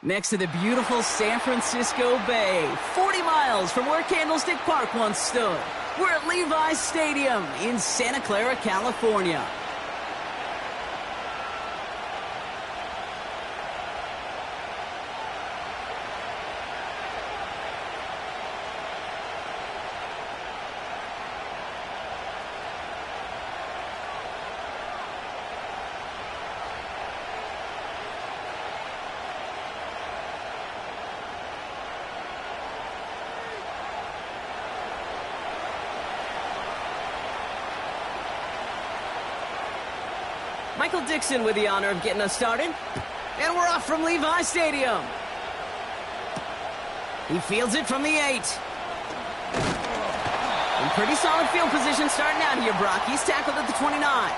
Next to the beautiful San Francisco Bay, 40 miles from where Candlestick Park once stood. We're at Levi's Stadium in Santa Clara, California. Michael Dixon with the honor of getting us started. And we're off from Levi's Stadium. He fields it from the 8. In pretty solid field position starting out here, Brock. He's tackled at the 29.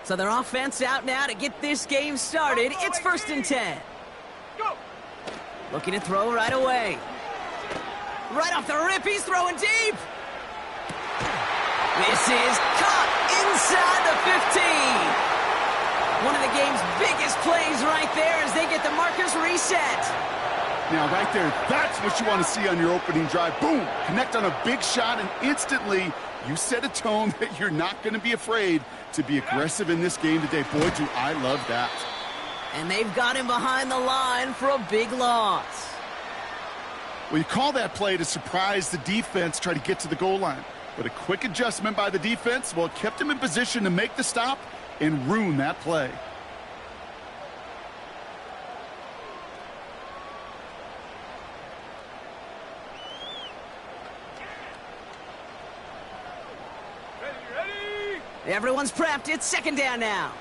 So their offense out now to get this game started. It's 1st and 10. Go. Looking to throw right away. Right off the rip, he's throwing deep. This is caught inside the 15. One of the game's biggest plays right there as they get the markers reset. Now, right there, that's what you want to see on your opening drive. Boom! Connect on a big shot, and instantly you set a tone that you're not going to be afraid to be aggressive in this game today. Boy, do I love that. And they've got him behind the line for a big loss. Well, you call that play to surprise the defense, try to get to the goal line. But a quick adjustment by the defense, well, it kept him in position to make the stop and ruin that play. Everyone's prepped. It's 2nd down now.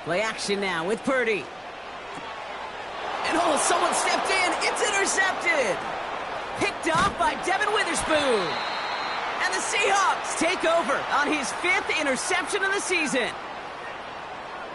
Play action now with Purdy. And oh, someone stepped in. It's intercepted. Picked off by Devin Witherspoon. And the Seahawks take over on his 5th interception of the season.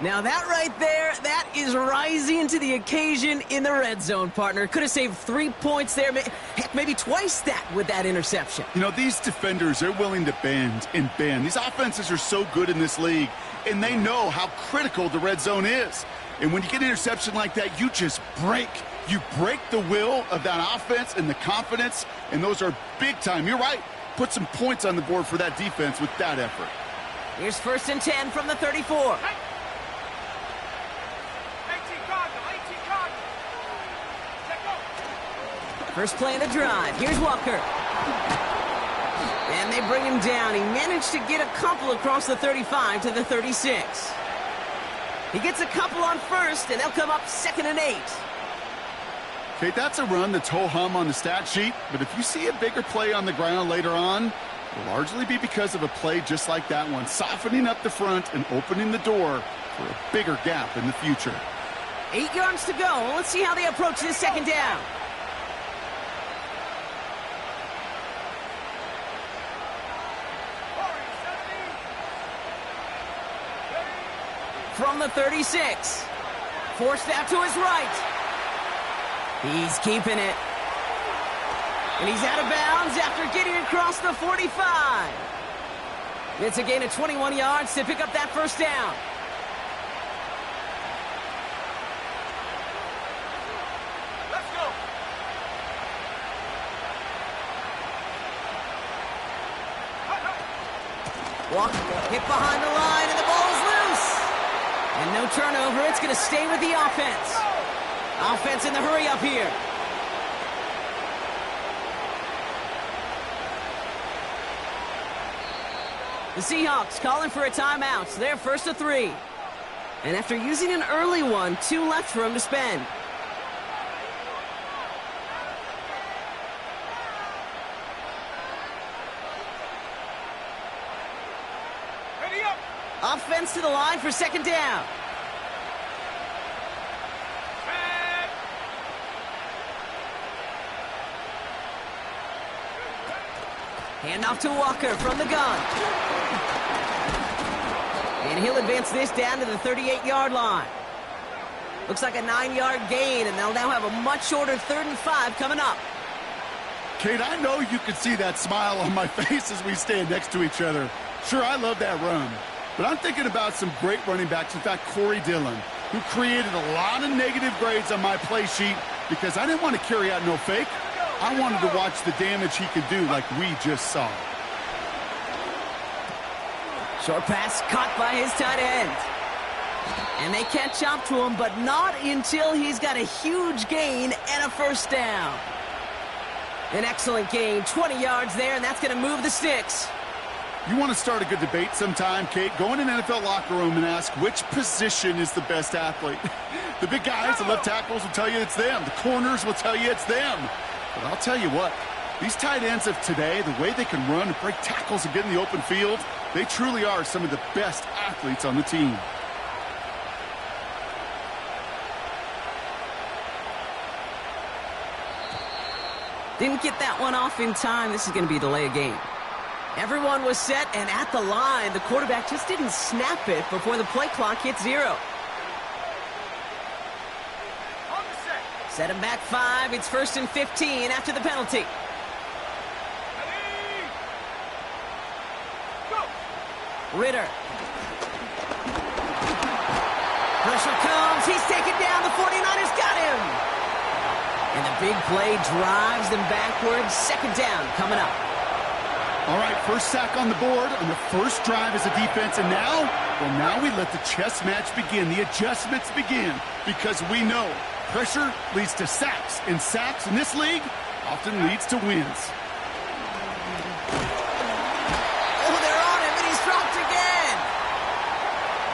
Now that right there, that is rising to the occasion in the red zone, partner. Could have saved 3 points there. Heck, maybe twice that with that interception. You know, these defenders, they're willing to bend and bend. These offenses are so good in this league, and they know how critical the red zone is. And when you get an interception like that, you just break. You break the will of that offense and the confidence, and those are big time. You're right. Put some points on the board for that defense with that effort. Here's 1st and 10 from the 34. First play of the drive. Here's Walker. And they bring him down. He managed to get a couple across the 35 to the 36. He gets a couple on 1st, and they'll come up 2nd and 8. Okay, that's a run that's ho-hum on the stat sheet, but if you see a bigger play on the ground later on, it'll largely be because of a play just like that one, softening up the front and opening the door for a bigger gap in the future. 8 yards to go. Let's see how they approach this 2nd down. From the 36. Forced out to his right. He's keeping it. And he's out of bounds after getting across the 45. It's a gain of 21 yards to pick up that 1st down. Let's go. Walker hit behind the line, and the ball is loose. And no turnover. It's going to stay with the offense. Offense in the hurry up here. The Seahawks calling for a timeout. So they're 1st and 3. And after using an early one, 2 left for him to spend. Ready up. Offense to the line for 2nd down. Hand off to Walker from the gun. And he'll advance this down to the 38-yard line. Looks like a 9-yard gain, and they'll now have a much shorter 3rd and 5 coming up. Kate, I know you can see that smile on my face as we stand next to each other. Sure, I love that run. But I'm thinking about some great running backs. In fact, Corey Dillon, who created a lot of negative grades on my play sheet because I didn't want to carry out no fake. I wanted to watch the damage he could do like we just saw. Short pass caught by his tight end. And they catch up to him, but not until he's got a huge gain and a first down. An excellent gain, 20 yards there, and that's going to move the sticks. You want to start a good debate sometime, Kate? Go in an NFL locker room and ask which position is the best athlete. The big guys, the left tackles will tell you it's them. The corners will tell you it's them. But I'll tell you what, these tight ends of today, the way they can run and break tackles and get in the open field, they truly are some of the best athletes on the team. Didn't get that one off in time. This is going to be a delay of game. Everyone was set and at the line. The quarterback just didn't snap it before the play clock hit 0. Set him back 5. It's 1st and 15 after the penalty. Ritter. Pressure comes. He's taken down. The 49ers got him. And the big play drives them backwards. 2nd down coming up. All right, first sack on the board on the first drive as a defense. And now, well, now we let the chess match begin. The adjustments begin because we know pressure leads to sacks. And sacks in this league often leads to wins. Oh, they're on him, and he's dropped again.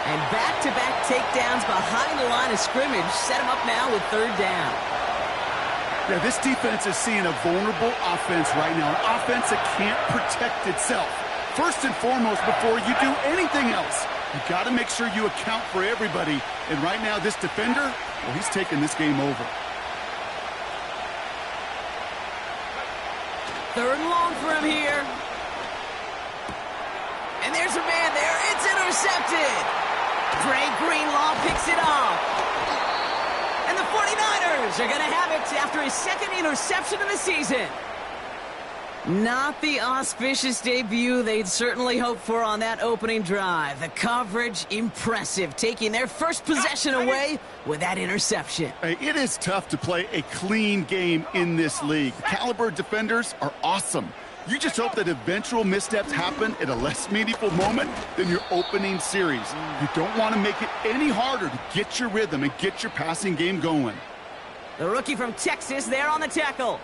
And back-to-back takedowns behind the line of scrimmage set him up now with 3rd down. Yeah, this defense is seeing a vulnerable offense right now, an offense that can't protect itself. First and foremost, before you do anything else, you got to make sure you account for everybody. And right now, this defender, well, he's taking this game over. 3rd and long for him here. And there's a man there. It's intercepted. Dre Greenlaw picks it off. And the 49ers are going to have it after his 2nd interception of the season. Not the auspicious debut they'd certainly hoped for on that opening drive. The coverage, impressive, taking their first possession away with that interception. Hey, it is tough to play a clean game in this league. The caliber defenders are awesome. You just hope that eventual missteps happen at a less meaningful moment than your opening series. You don't want to make it any harder to get your rhythm and get your passing game going. The rookie from Texas there on the tackle.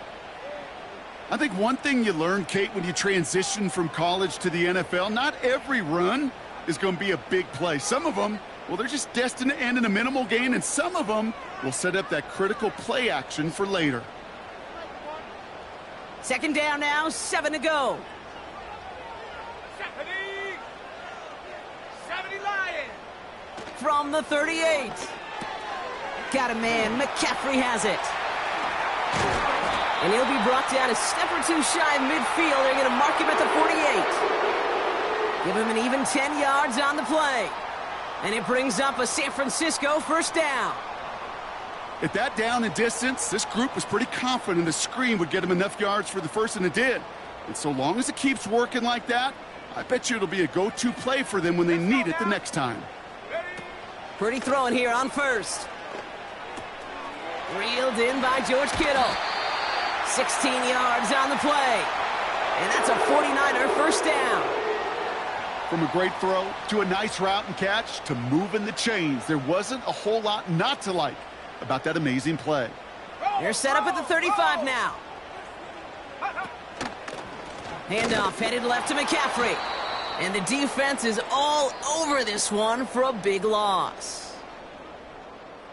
I think one thing you learn, Kate, when you transition from college to the NFL, not every run is going to be a big play. Some of them, well, they're just destined to end in a minimal gain, and some of them will set up that critical play action for later. 2nd down now, 7 to go. 70 Lions. From the 38. Got a man. McCaffrey has it. And he'll be brought down a step or two shy of midfield. They're going to mark him at the 48. Give him an even 10 yards on the play. And it brings up a San Francisco 1st down. At that down and distance, this group was pretty confident the screen would get him enough yards for the first, and it did. And so long as it keeps working like that, I bet you it'll be a go-to play for them when they need it the next time. Pretty throwing here on 1st. Reeled in by George Kittle. 16 yards on the play. And that's a 49er 1st down. From a great throw to a nice route and catch to moving the chains, there wasn't a whole lot not to like about that amazing play. They're set up at the 35 now. Handoff headed left to McCaffrey. And the defense is all over this one for a big loss.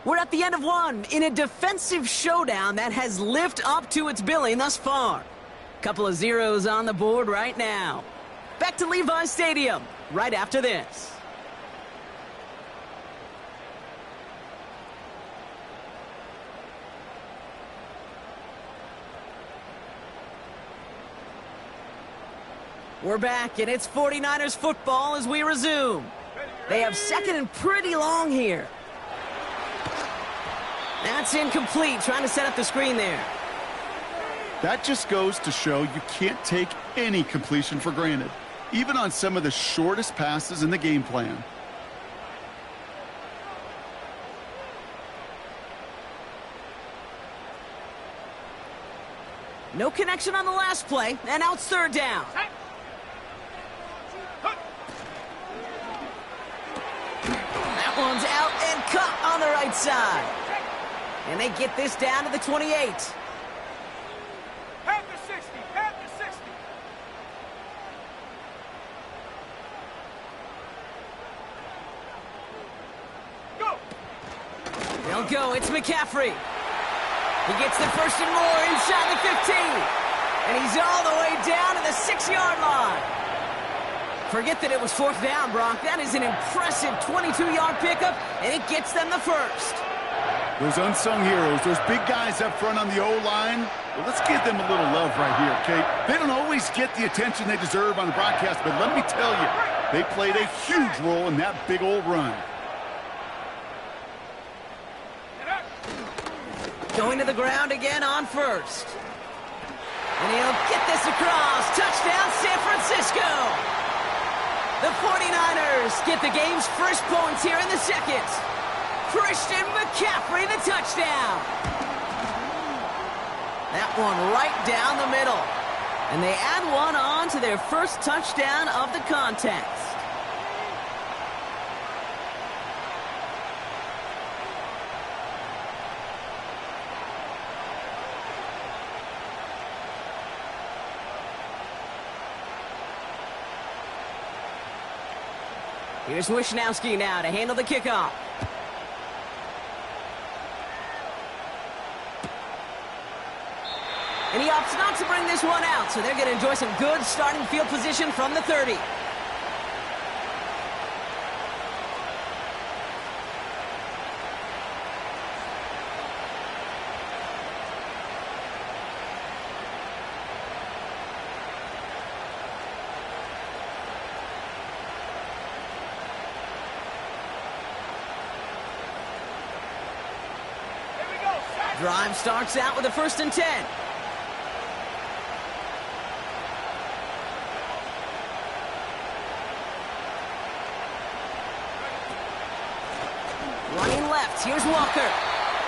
We're at the end of one in a defensive showdown that has lived up to its billing thus far. Couple of zeros on the board right now. Back to Levi Stadium right after this. We're back, and it's 49ers football as we resume. They have second and pretty long here. That's incomplete, trying to set up the screen there. That just goes to show you can't take any completion for granted, even on some of the shortest passes in the game plan. No connection on the last play, and now it's third down. That one's out and cut on the right side. And they get this down to the 28. Half the 60, half the 60. Go. They'll go, it's McCaffrey. He gets the first and more inside the 15. And he's all the way down to the 6-yard line. Forget that it was fourth down, Brock. That is an impressive 22-yard pickup, and it gets them the first. Those unsung heroes, those big guys up front on the O-line, well, let's give them a little love right here, okay? They don't always get the attention they deserve on the broadcast, but let me tell you, they played a huge role in that big old run. Going to the ground again on first. And he'll get this across. Touchdown, San Francisco. The 49ers get the game's first points here in the second. Christian McCaffrey, the touchdown. That one right down the middle. And they add one on to their first touchdown of the contest. Here's Wishnowski now to handle the kickoff. And he opts not to bring this one out, so they're going to enjoy some good starting field position from the 30. Drive starts out with a 1st and 10. Running left, here's Walker.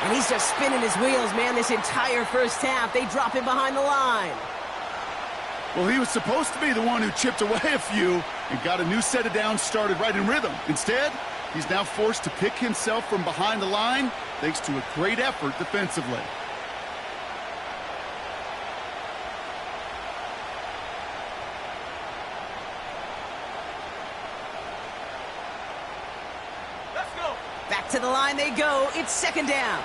And he's just spinning his wheels, man, this entire first half. They drop him behind the line. Well, he was supposed to be the one who chipped away a few and got a new set of downs started right in rhythm. Instead, he's now forced to pick himself from behind the line thanks to a great effort defensively. Let's go. Back to the line they go. It's 2nd down.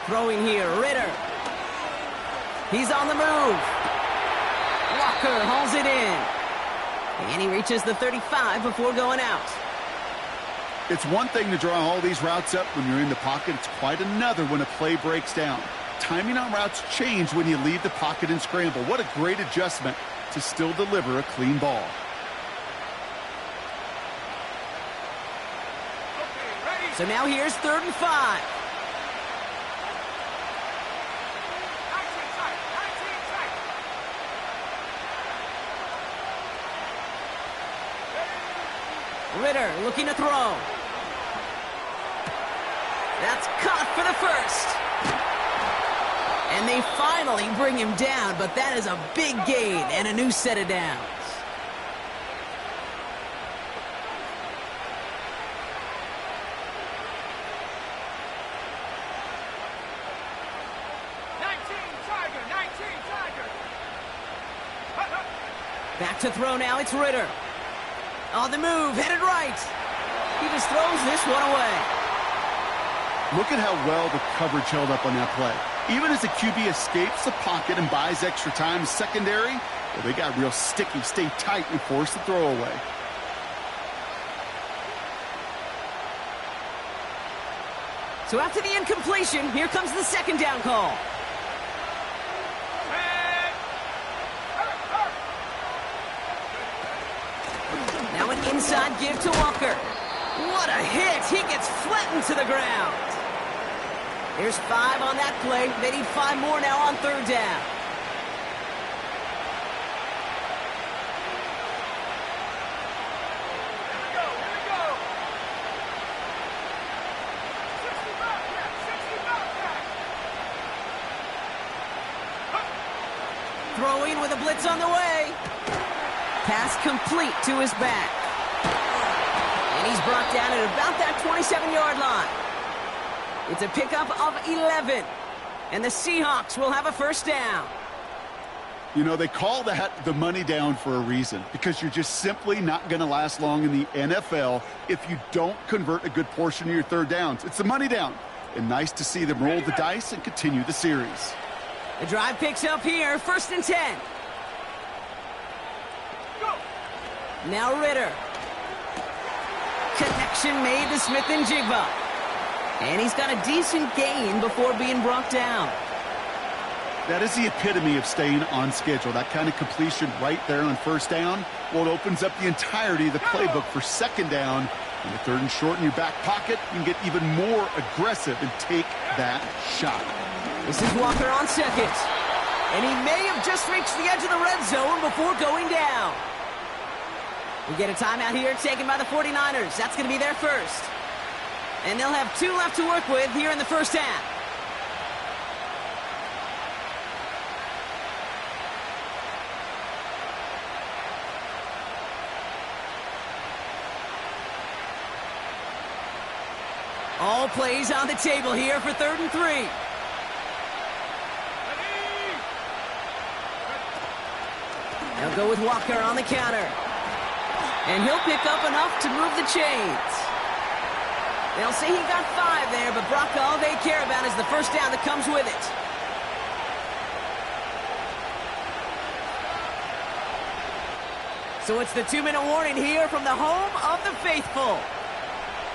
Throwing here, Ritter. He's on the move. Walker hauls it in. And he reaches the 35 before going out. It's one thing to draw all these routes up when you're in the pocket. It's quite another when a play breaks down. Timing on routes change when you leave the pocket and scramble. What a great adjustment to still deliver a clean ball. So now here's 3rd and 5. Ritter looking to throw. That's caught for the first. And they finally bring him down, but that is a big gain and a new set of downs. Back to throw now, it's Ritter. On the move, headed right. He just throws this one away. Look at how well the coverage held up on that play. Even as the QB escapes the pocket and buys extra time secondary, well, they got real sticky, stay tight, and force the throw away. So after the incompletion, here comes the 2nd down call. Inside give to Walker. What a hit! He gets flattened to the ground. There's 5 on that play. They need 5 more now on 3rd down. Throwing with a blitz on the way. Pass complete to his back. And he's brought down at about that 27-yard line. It's a pickup of 11. And the Seahawks will have a 1st down. You know, they call that the money down for a reason, because you're just simply not going to last long in the NFL if you don't convert a good portion of your 3rd downs. It's the money down. And nice to see them roll the dice and continue the series. The drive picks up here, 1st and 10. Go. Now Ritter. Connection made to Smith-Njigba. And he's got a decent gain before being brought down. That is the epitome of staying on schedule. That kind of completion right there on 1st down. Well, it opens up the entirety of the playbook for 2nd down. In the 3rd and short in your back pocket, you can get even more aggressive and take that shot. This is Walker on 2nd. And he may have just reached the edge of the red zone before going down. We get a timeout here taken by the 49ers. That's going to be their 1st. And they'll have 2 left to work with here in the 1st half. All plays on the table here for 3rd and 3. They'll go with Walker on the counter. And he'll pick up enough to move the chains. They'll say he got 5 there, but Brock, all they care about is the 1st down that comes with it. So it's the 2-minute warning here from the home of the faithful.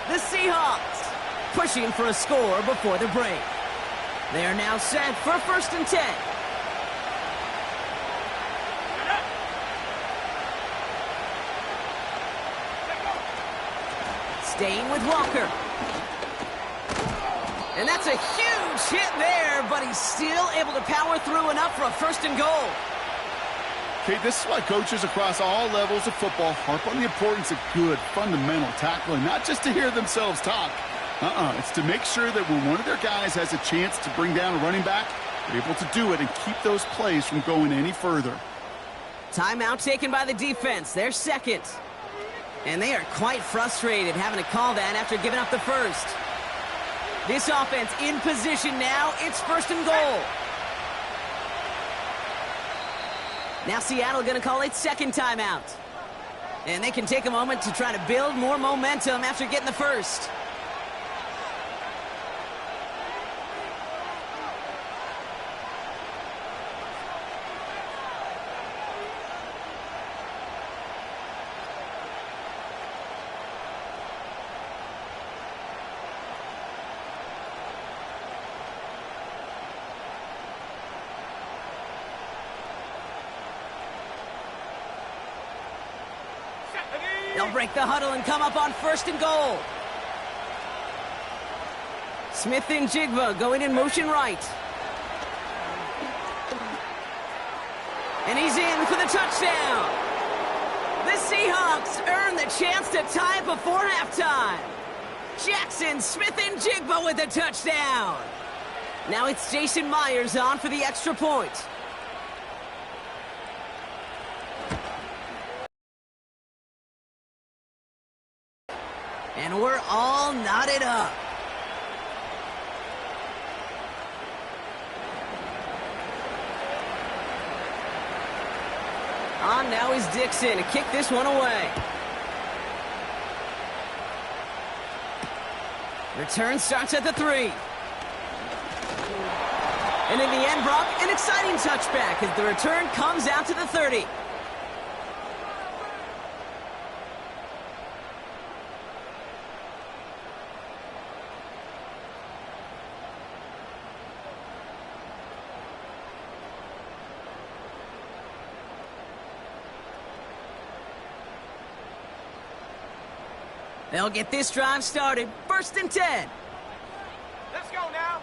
The Seahawks pushing for a score before the break. They are now set for 1st and 10. Staying with Walker. And that's a huge hit there, but he's still able to power through enough for a 1st and goal. Okay, this is why coaches across all levels of football harp on the importance of good, fundamental tackling, not just to hear themselves talk. It's to make sure that when one of their guys has a chance to bring down a running back, they're able to do it and keep those plays from going any further. Timeout taken by the defense. They're 2nd. And they are quite frustrated having to call that after giving up the 1st. This offense in position now. It's 1st and goal. Now Seattle going to call its 2nd timeout. And they can take a moment to try to build more momentum after getting the 1st. They'll break the huddle and come up on 1st and goal. Smith-Njigba going in motion right. And he's in for the touchdown. The Seahawks earn the chance to tie before halftime. Jackson Smith-Njigba with a touchdown. Now it's Jason Myers on for the extra point. And we're all knotted up. On now is Dixon to kick this one away. Return starts at the 3. And in the end, Brock, an exciting touchback as the return comes out to the 30. They'll get this drive started. 1st and 10. Let's go now.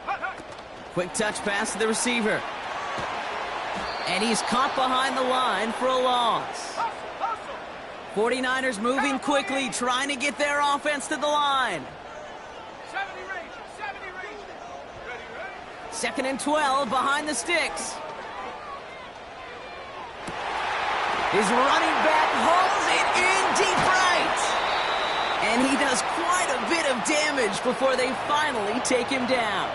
Hut, hut. Quick touch pass to the receiver. And he's caught behind the line for a loss. Hustle, hustle. 49ers moving quickly, trying to get their offense to the line. 70 range, 70 range. Ready, ready. 2nd and 12 behind the sticks. His running back hauls it in deep right. And he does quite a bit of damage before they finally take him down.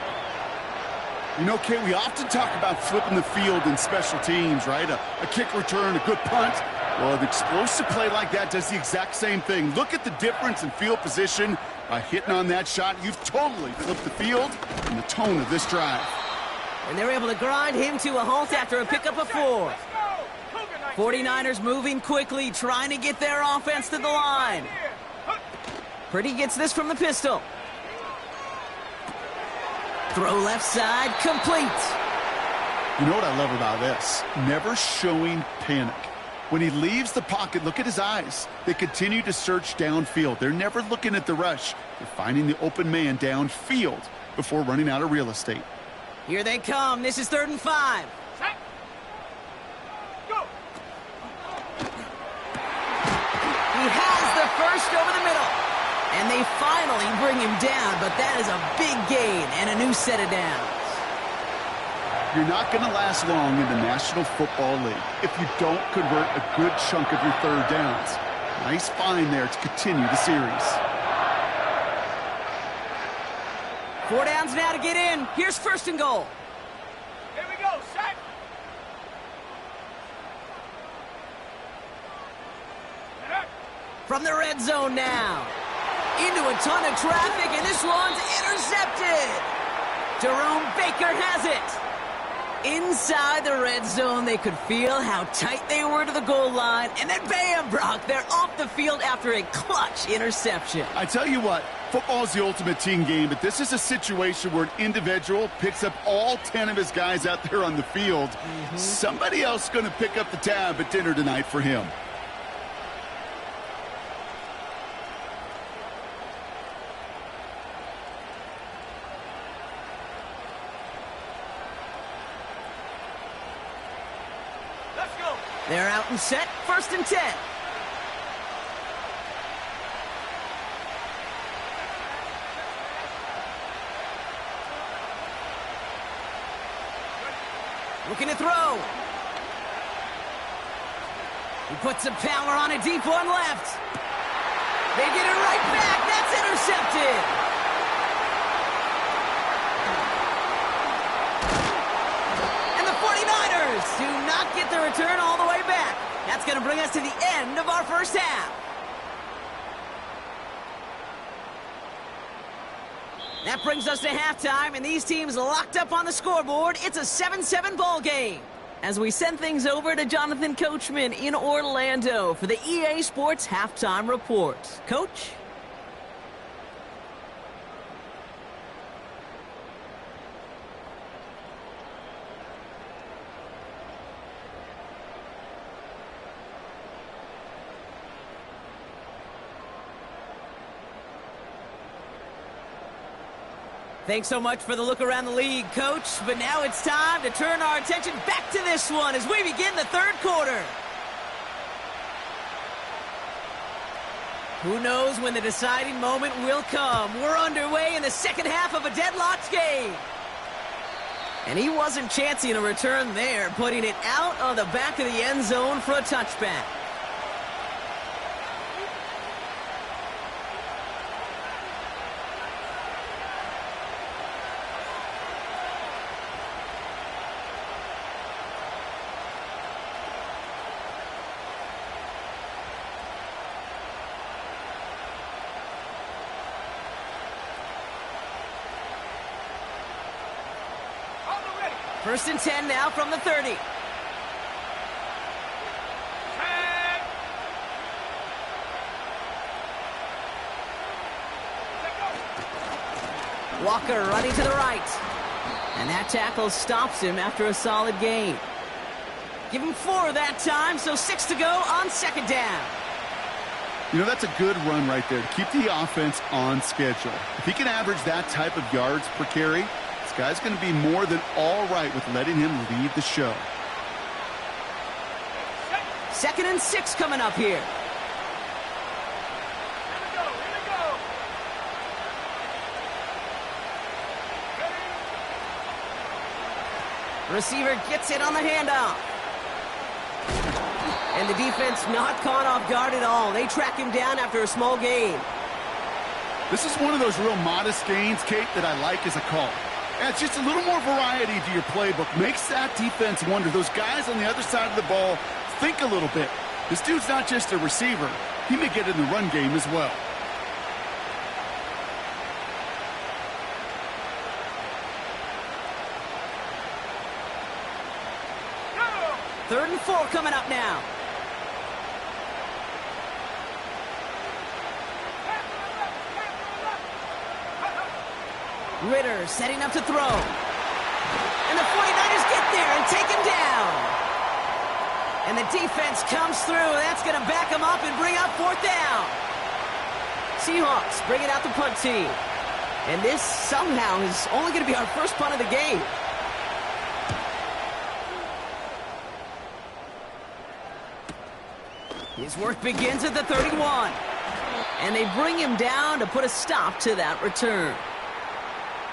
You know, Kay, we often talk about flipping the field in special teams, right? A kick return, a good punt. Well, an explosive play like that does the exact same thing. Look at the difference in field position. By hitting on that shot, you've totally flipped the field and the tone of this drive. And they're able to grind him to a halt after a pickup of 4. Let's go. Cougar 19. 49ers moving quickly, trying to get their offense to the line. Here. Hut. Purdy gets this from the pistol. Throw left side, complete. You know what I love about this? Never showing panic. When he leaves the pocket, look at his eyes. They continue to search downfield. They're never looking at the rush. They're finding the open man downfield before running out of real estate. Here they come. This is 3rd and 5. Set. Go. He has the first over the middle. And they finally bring him down, but that is a big gain and a new set of downs. You're not going to last long in the National Football League if you don't convert a good chunk of your 3rd downs. Nice find there to continue the series. 4 downs now to get in. Here's 1st and goal. Here we go. Set. From the red zone now. Into a ton of traffic, and this one's intercepted. Jerome Baker has it. Inside the red zone, they could feel how tight they were to the goal line. And then bam, Brock, they're off the field after a clutch interception. I tell you what, football is the ultimate team game, but this is a situation where an individual picks up all 10 of his guys out there on the field. Somebody else is going to pick up the tab at dinner tonight for him. They're out and set. 1st and 10. Looking to throw. He puts some power on a deep one left. They get it right back. That's intercepted. And the 49ers do not get the return all the way back. That's going to bring us to the end of our 1st half. That brings us to halftime, and these teams locked up on the scoreboard. It's a 7-7 ball game. As we send things over to Jonathan Coachman in Orlando for the EA Sports Halftime Report. Coach? Thanks so much for the look around the league, Coach. But now it's time to turn our attention back to this one as we begin the 3rd quarter. Who knows when the deciding moment will come? We're underway in the 2nd half of a deadlocked game. And he wasn't chancing a return there, putting it out on the back of the end zone for a touchback. First and 10 now from the 30. Walker running to the right. And that tackle stops him after a solid gain. Give him 4 that time, so 6 to go on 2nd down. You know, that's a good run right there to keep the offense on schedule. If he can average that type of yards per carry, this guy's going to be more than all right with letting him lead the show. 2nd and 6 coming up here. Receiver gets it on the handoff. And the defense not caught off guard at all. They track him down after a small gain. This is one of those real modest gains, Kate, that I like as a call. Adds just a little more variety to your playbook. Makes that defense wonder. Those guys on the other side of the ball think a little bit. This dude's not just a receiver. He may get in the run game as well. Third and 4 coming up now. Ritter setting up to throw. And the 49ers get there and take him down. And the defense comes through. That's going to back him up and bring up 4th down. Seahawks bring it out the punt team. And this somehow is only going to be our first punt of the game. His work begins at the 31. And they bring him down to put a stop to that return.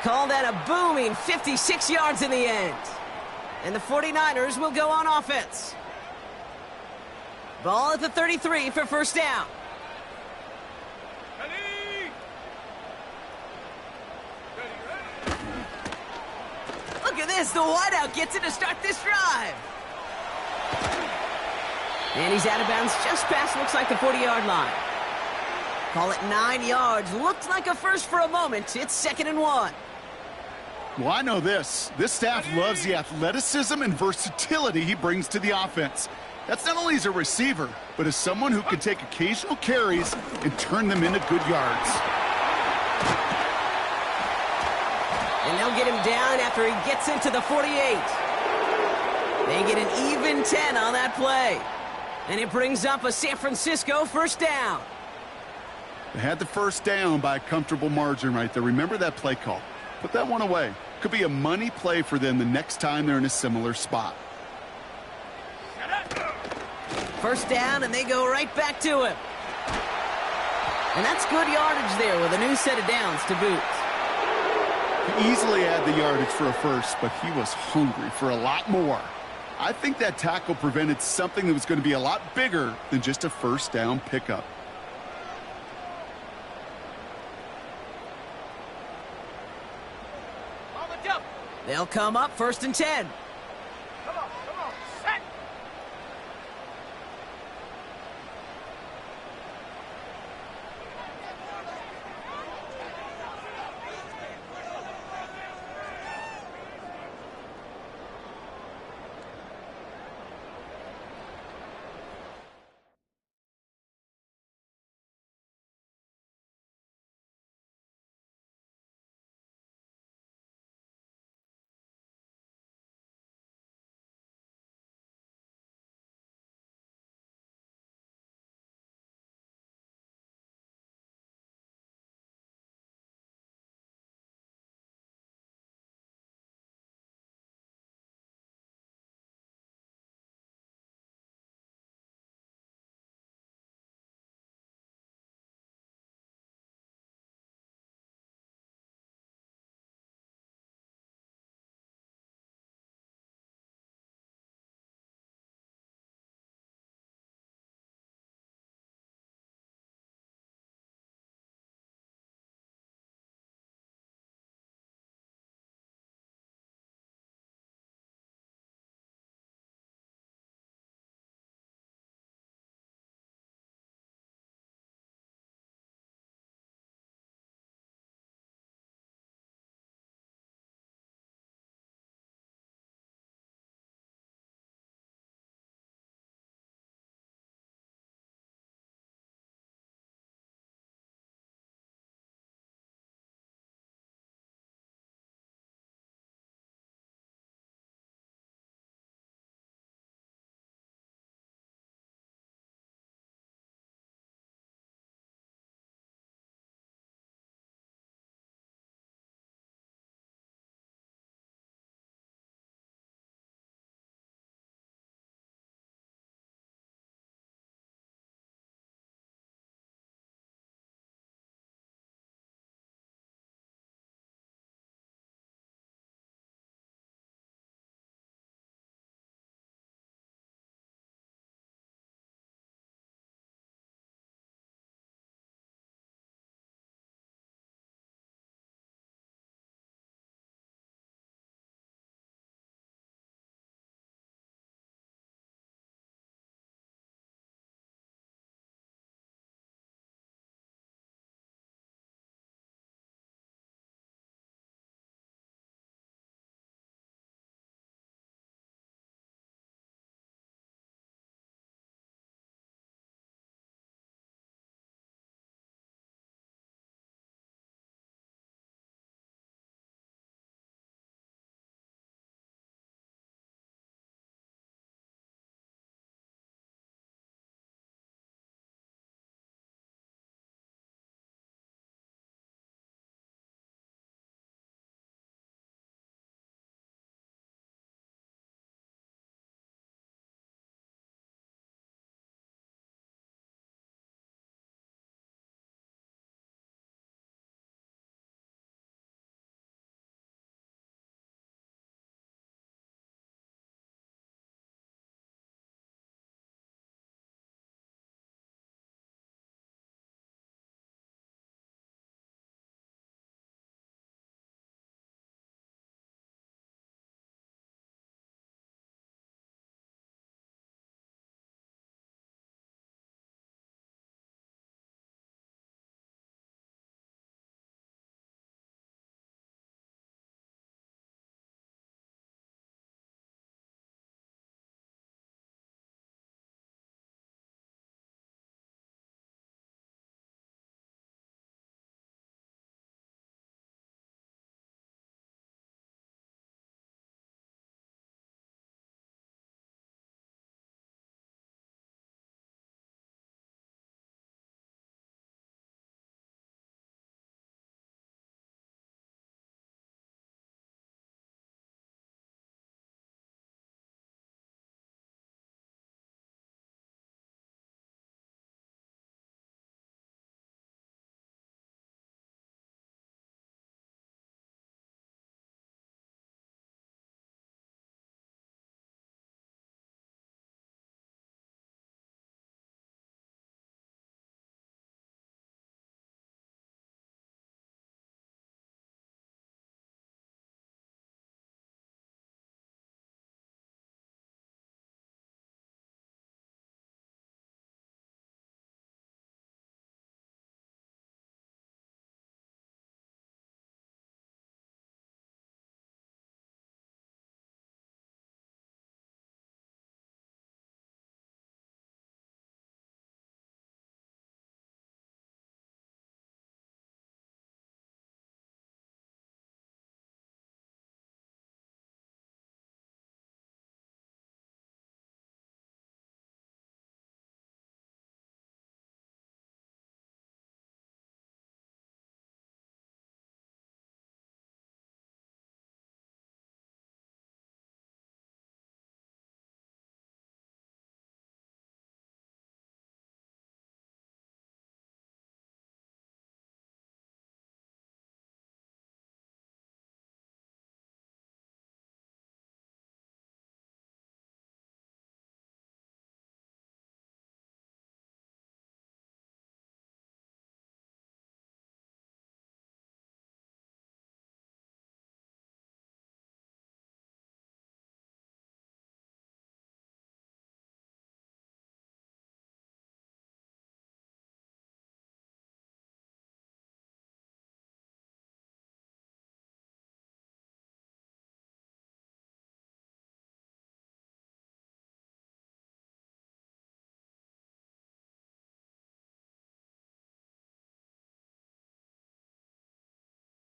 Call that a booming 56 yards in the end. And the 49ers will go on offense. Ball at the 33 for first down. Ready? Look at this. The wideout gets it to start this drive. And he's out of bounds just past, looks like, the 40-yard line. Call it 9 yards. Looked like a first for a moment. It's 2nd and 1. Well, I know this. This staff loves the athleticism and versatility he brings to the offense. That's not only as a receiver, but as someone who can take occasional carries and turn them into good yards. And they'll get him down after he gets into the 48. They get an even 10 on that play. And it brings up a San Francisco first down. They had the first down by a comfortable margin right there. Remember that play call. Put that one away. Could be a money play for them the next time they're in a similar spot. First down, and they go right back to him. And that's good yardage there with a new set of downs to boot. He easily had the yardage for a first, but he was hungry for a lot more. I think that tackle prevented something that was going to be a lot bigger than just a first down pickup. They'll come up 1st and 10.